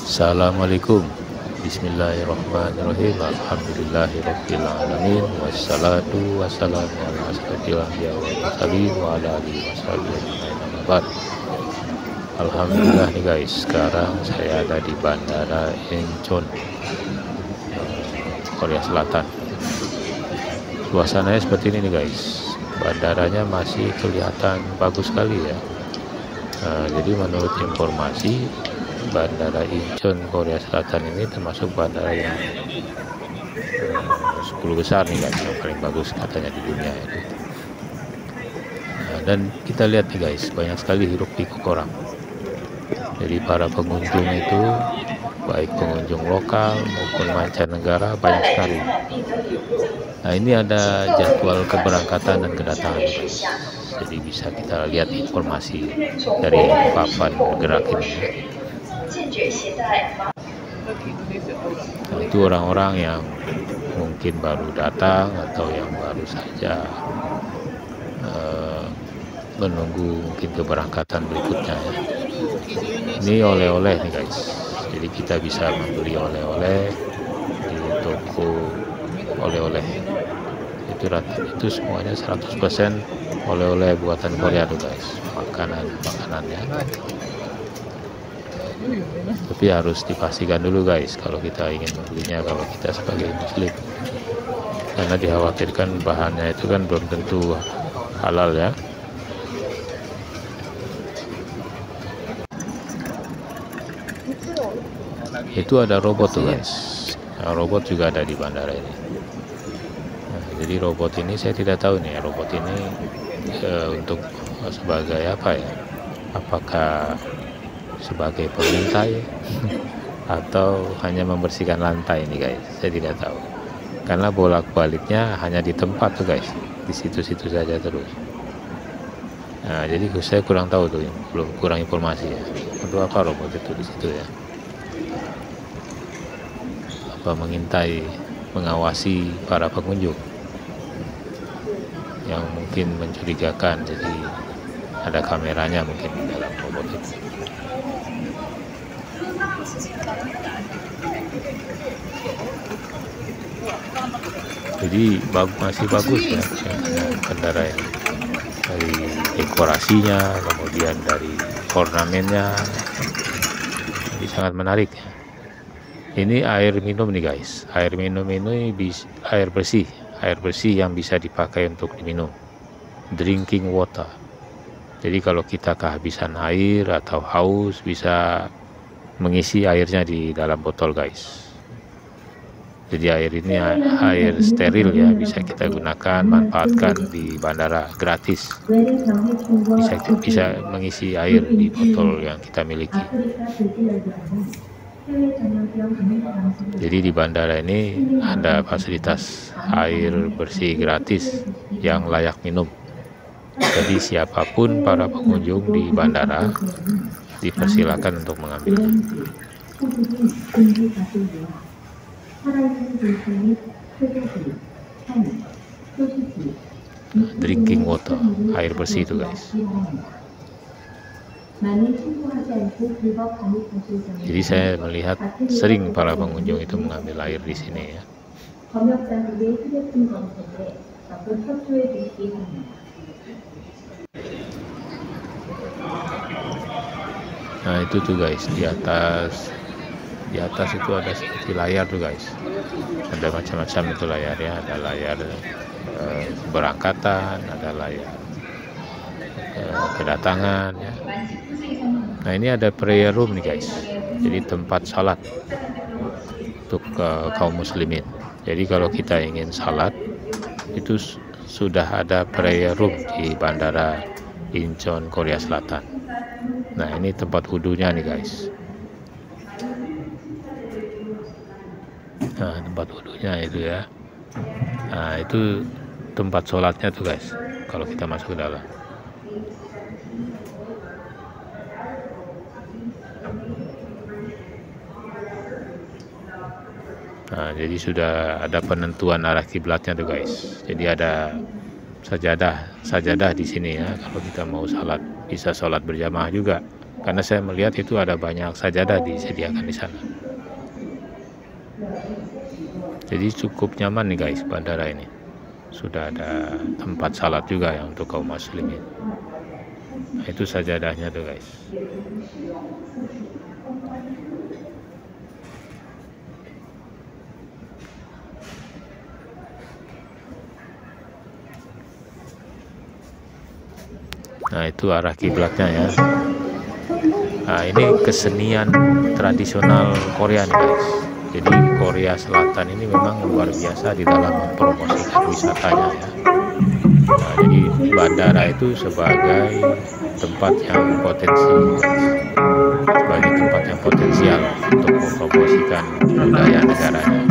Assalamualaikum. Bismillahirrahmanirrahim. Alhamdulillahirabbil alamin wassalatu wassalamu ala asyrofil anbiya'i wal mursalin wa ala alihi washabihi ajmain. Alhamdulillah nih guys, sekarang saya ada di Bandara Incheon, Korea Selatan. Suasananya seperti ini nih guys. Bandaranya masih kelihatan bagus sekali ya. Jadi menurut informasi, Bandara Incheon Korea Selatan ini termasuk bandara yang 10 besar nih guys, yang paling bagus katanya di dunia itu. Dan kita lihat nih guys, banyak sekali hiruk pikuk orang. Jadi para pengunjung itu, baik pengunjung lokal maupun mancanegara, banyak sekali. Nah, ini ada jadwal keberangkatan dan kedatangan guys. Jadi bisa kita lihat informasi dari papan gerak ini. Nah, itu orang-orang yang mungkin baru datang atau yang baru saja menunggu mungkin keberangkatan berikutnya ya. Ini oleh-oleh nih guys, jadi kita bisa membeli oleh-oleh di toko oleh-oleh. Itu semuanya 100% oleh-oleh buatan Korea tuh guys, makanannya. Tapi harus dipastikan dulu guys kalau kita ingin membelinya, kalau kita sebagai muslim, karena dikhawatirkan bahannya itu kan belum tentu halal ya. Itu ada robot tuh guys. Nah, robot juga ada di bandara ini. Nah, jadi robot ini saya tidak tahu nih, robot ini untuk sebagai apa ya, apakah sebagai pengintai atau hanya membersihkan lantai ini guys, saya tidak tahu, karena bolak-baliknya hanya di tempat tuh guys, di situ-situ saja terus. Nah, jadi saya kurang tahu tuh, kurang informasi ya, untuk apa robot itu di situ ya, apa mengintai, mengawasi para pengunjung yang mungkin mencurigakan, jadi ada kameranya mungkin di dalam robot itu. Jadi masih bagus ya bandara ini, dari dekorasinya, kemudian dari ornamennya, jadi sangat menarik ya. Ini air minum nih guys, air minum ini air bersih yang bisa dipakai untuk diminum, drinking water. Jadi kalau kita kehabisan air atau haus, bisa mengisi airnya di dalam botol guys. Jadi air ini air steril ya, bisa kita gunakan, manfaatkan di bandara gratis. Bisa mengisi air di botol yang kita miliki. Jadi di bandara ini ada fasilitas air bersih gratis yang layak minum. Jadi siapapun para pengunjung di bandara dipersilakan untuk mengambilnya. Drinking water, air bersih itu guys. Jadi saya melihat sering para pengunjung itu mengambil air di sini ya. Nah itu tuh guys, di atas itu ada seperti layar tuh guys, ada macam-macam itu layarnya, ada layar berangkatan, ada layar kedatangan ya. Nah ini ada prayer room nih guys, jadi tempat salat untuk kaum muslimin. Jadi kalau kita ingin salat itu sudah ada prayer room di Bandara Incheon Korea Selatan. Nah ini tempat wudhunya nih guys. Nah tempat wudhunya itu ya. Nah itu tempat sholatnya tuh guys, kalau kita masuk ke dalam. Nah jadi sudah ada penentuan arah kiblatnya tuh guys. Jadi ada sajadah di sini ya, kalau kita mau salat bisa sholat berjamaah juga. karena saya melihat itu ada banyak sajadah disediakan di sana. Jadi cukup nyaman nih guys, bandara ini. Sudah ada tempat salat juga ya untuk kaum muslimin. Nah, itu sajadahnya tuh guys. Nah, itu arah kiblatnya ya. Nah, ini kesenian tradisional Korea nih guys. Jadi Korea Selatan ini memang luar biasa di dalam mempromosikan wisatanya ya. Nah, jadi bandara itu sebagai tempat yang potensial untuk mempromosikan budaya negaranya.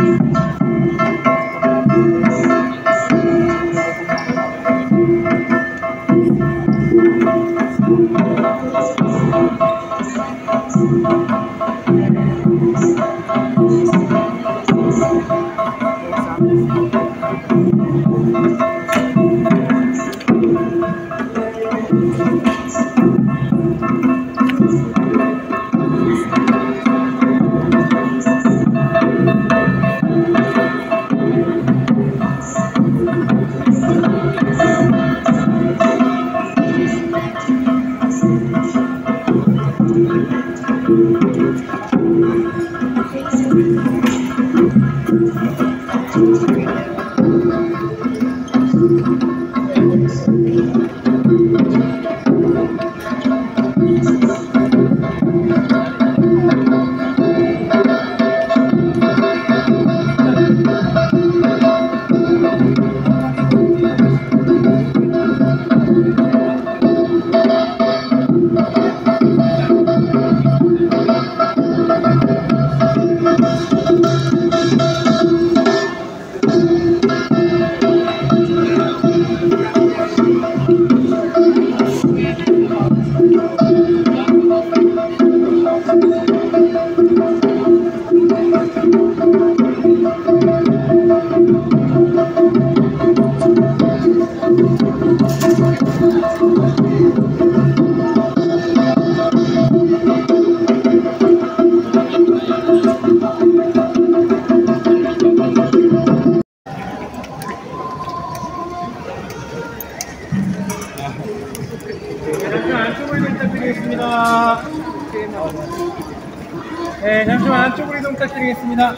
네, 잠시만 안쪽으로 이동 부탁드리겠습니다.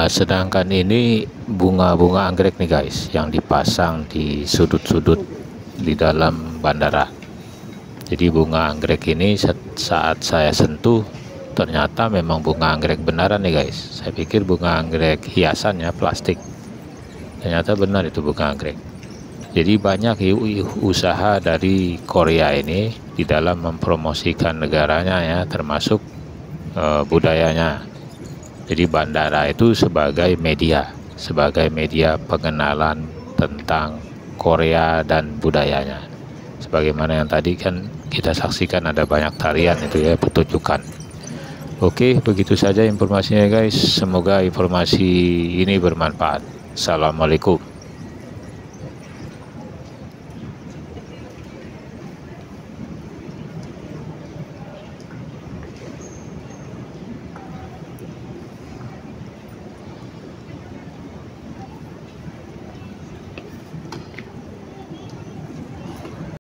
Sedangkan ini bunga-bunga anggrek nih guys, yang dipasang di sudut-sudut di dalam bandara. Jadi bunga anggrek ini saat saya sentuh ternyata memang bunga anggrek beneran nih guys. Saya pikir bunga anggrek hiasannya plastik, ternyata benar itu bunga anggrek. Jadi banyak usaha dari Korea ini di dalam mempromosikan negaranya ya, termasuk budayanya. Jadi bandara itu sebagai media pengenalan tentang Korea dan budayanya. Sebagaimana yang tadi kan kita saksikan ada banyak tarian itu ya, pertunjukan. Oke, begitu saja informasinya guys. Semoga informasi ini bermanfaat. Assalamualaikum.